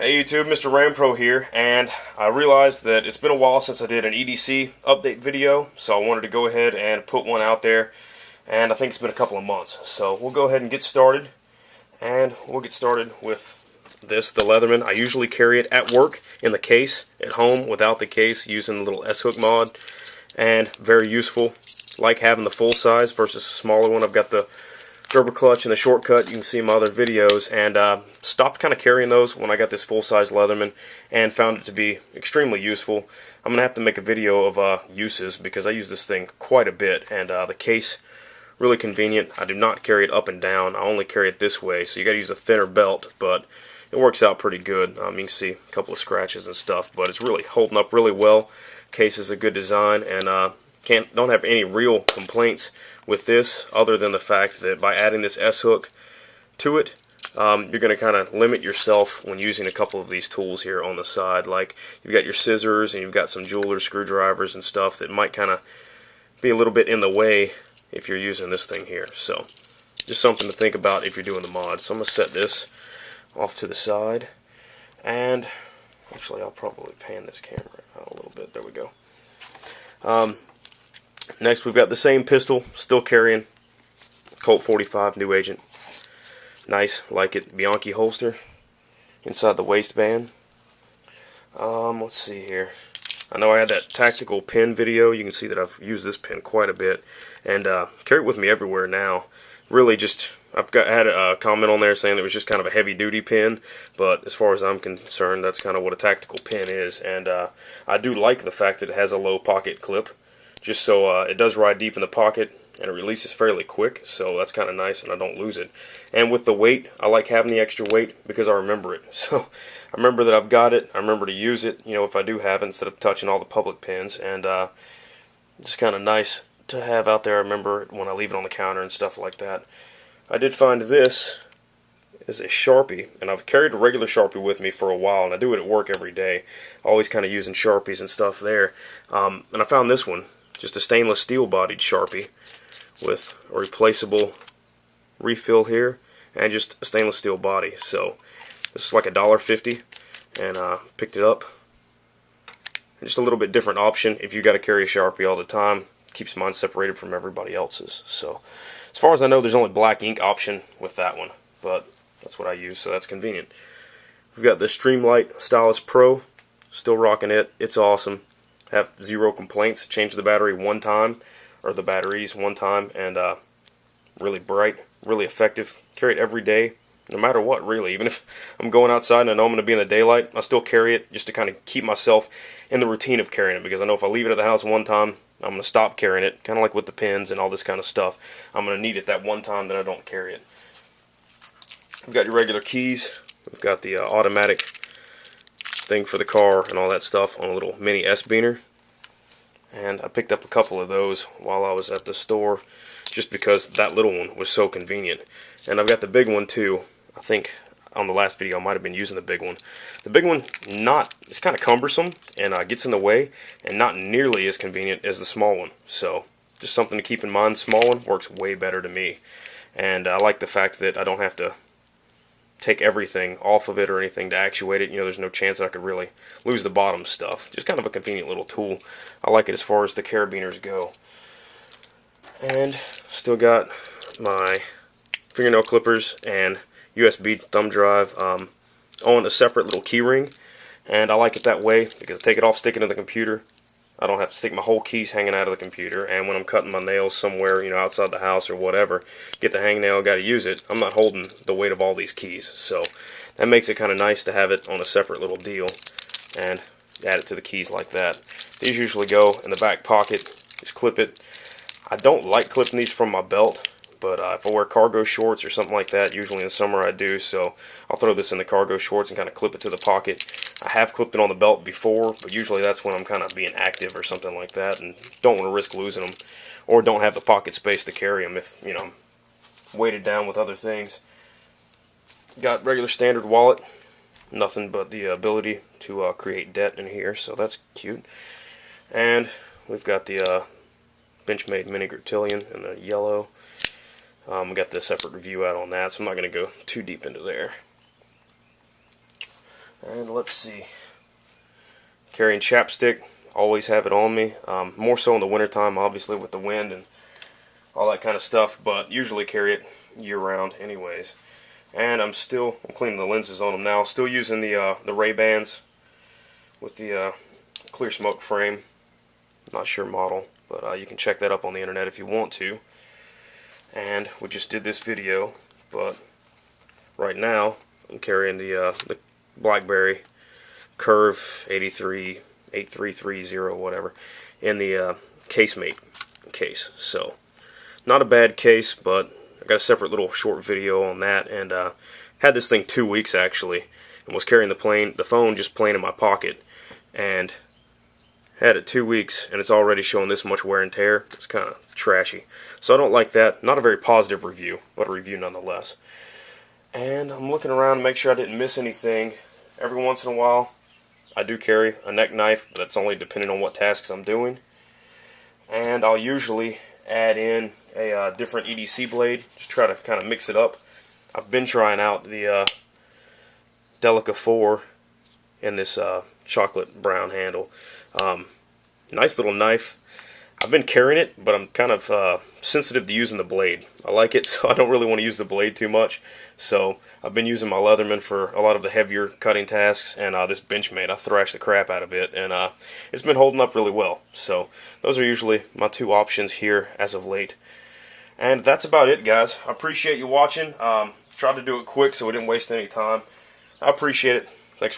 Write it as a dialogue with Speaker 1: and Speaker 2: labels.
Speaker 1: Hey YouTube, MrRampro here, and I realized that it's been a while since I did an EDC update video, so I wanted to go ahead and put one out there, and I think it's been a couple of months. So we'll go ahead and get started, and we'll get started with this, the Leatherman. I usually carry it at work in the case, at home without the case, using the little S-hook mod, and very useful. Like having the full size versus a smaller one. I've got the Gerber clutch and the shortcut. You can see in my other videos, and stopped kind of carrying those when I got this full-size Leatherman and found it to be extremely useful. I'm gonna have to make a video of uses because I use this thing quite a bit, and the case really convenient. I do not carry it up and down. I only carry it this way, so you got to use a thinner belt, but it works out pretty good. You can see a couple of scratches and stuff, but it's really holding up really well. Case is a good design, and don't have any real complaints with this, other than the fact that by adding this S-hook to it, you're going to kind of limit yourself when using a couple of these tools here on the side. Like, you've got your scissors and you've got some jeweler's screwdrivers and stuff that might kind of be a little bit in the way if you're using this thing here. So just something to think about if you're doing the mod. So I'm going to set this off to the side, and actually I'll probably pan this camera out a little bit. There we go. Next, we've got the same pistol, still carrying, Colt 45 New Agent. Nice, like it. Bianchi holster inside the waistband. Let's see here. I know I had that tactical pin video. You can see that I've used this pin quite a bit, and carry it with me everywhere now. Really, just had a comment on there saying it was just kind of a heavy-duty pin, but as far as I'm concerned, that's kind of what a tactical pin is. And I do like the fact that it has a low pocket clip, just so it does ride deep in the pocket and it releases fairly quick, so that's kind of nice and I don't lose it. And with the weight, I like having the extra weight because I remember it. So I remember that I've got it, I remember to use it, you know, if I do have it, instead of touching all the public pins. And it's kind of nice to have out there. I remember it when I leave it on the counter and stuff like that. I did find this is a Sharpie, and I've carried a regular Sharpie with me for a while, and I do it at work every day, always kind of using Sharpies and stuff there. And I found this one, just a stainless steel bodied Sharpie with a replaceable refill here and just a stainless steel body. So this is like $1.50, and picked it up. Just a little bit different option if you got to carry a Sharpie all the time. Keeps mine separated from everybody else's. So as far as I know, there's only black ink option with that one, but that's what I use, so that's convenient. We've got the Streamlight Stylus Pro, still rocking it. It's awesome. Have zero complaints. Changed the battery one time, or the batteries one time, and really bright, really effective. Carry it every day, no matter what, really. Even if I'm going outside and I know I'm going to be in the daylight, I still carry it just to kind of keep myself in the routine of carrying it, because I know if I leave it at the house one time, I'm going to stop carrying it, kind of like with the pins and all this kind of stuff. I'm going to need it that one time that I don't carry it. We've got your regular keys. We've got the automatic thing for the car and all that stuff on a little mini S-Beaner. And I picked up a couple of those while I was at the store, just because that little one was so convenient. And I've got the big one too. I think on the last video I might have been using the big one. The big one, it's kind of cumbersome and gets in the way, and not nearly as convenient as the small one. So just something to keep in mind. The small one works way better to me, and I like the fact that I don't have to take everything off of it or anything to actuate it. You know, there's no chance that I could really lose the bottom stuff. Just kind of a convenient little tool. I like it as far as the carabiners go. And still got my fingernail clippers and USB thumb drive on a separate little key ring, and I like it that way because I take it off, stick it in the computer. I don't have to stick my whole keys hanging out of the computer, and when I'm cutting my nails somewhere, you know, outside the house or whatever, get the hangnail, got to use it, I'm not holding the weight of all these keys. So that makes it kind of nice to have it on a separate little deal and add it to the keys like that. These usually go in the back pocket. Just clip it. I don't like clipping these from my belt, but if I wear cargo shorts or something like that, usually in the summer I do, so I'll throw this in the cargo shorts and kind of clip it to the pocket. I have clipped it on the belt before, but usually that's when I'm kind of being active or something like that and don't want to risk losing them, or don't have the pocket space to carry them if, you know, I'm weighted down with other things. Got regular standard wallet, nothing but the ability to create debt in here, so that's cute. And we've got the Benchmade Mini Griptilian in the yellow. We got the separate review out on that, so I'm not going to go too deep into there. And let's see. Carrying chapstick, always have it on me. More so in the wintertime, obviously, with the wind and all that kind of stuff, but usually carry it year-round anyways. And I'm cleaning the lenses on them now. Still using the Ray-Bans with the clear smoke frame. Not sure model, but you can check that up on the internet if you want to. And we just did this video, but right now I'm carrying the BlackBerry Curve 8330 whatever in the casemate case. So not a bad case, but I got a separate little short video on that, and had this thing 2 weeks actually, and was carrying the phone just plain in my pocket, and had it 2 weeks, and it's already showing this much wear and tear. It's kind of trashy, so I don't like that. Not a very positive review, but a review nonetheless. And I'm looking around to make sure I didn't miss anything. Every once in a while I do carry a neck knife, but that's only depending on what tasks I'm doing. And I'll usually add in a different EDC blade, just try to kind of mix it up. I've been trying out the Delica 4 in this chocolate brown handle. Nice little knife. I've been carrying it, but I'm kind of sensitive to using the blade. I like it, so I don't really want to use the blade too much. So I've been using my Leatherman for a lot of the heavier cutting tasks, and this Benchmade, I thrashed the crap out of it, and it's been holding up really well. So those are usually my two options here as of late. And that's about it, guys. I appreciate you watching. Tried to do it quick so we didn't waste any time. I appreciate it.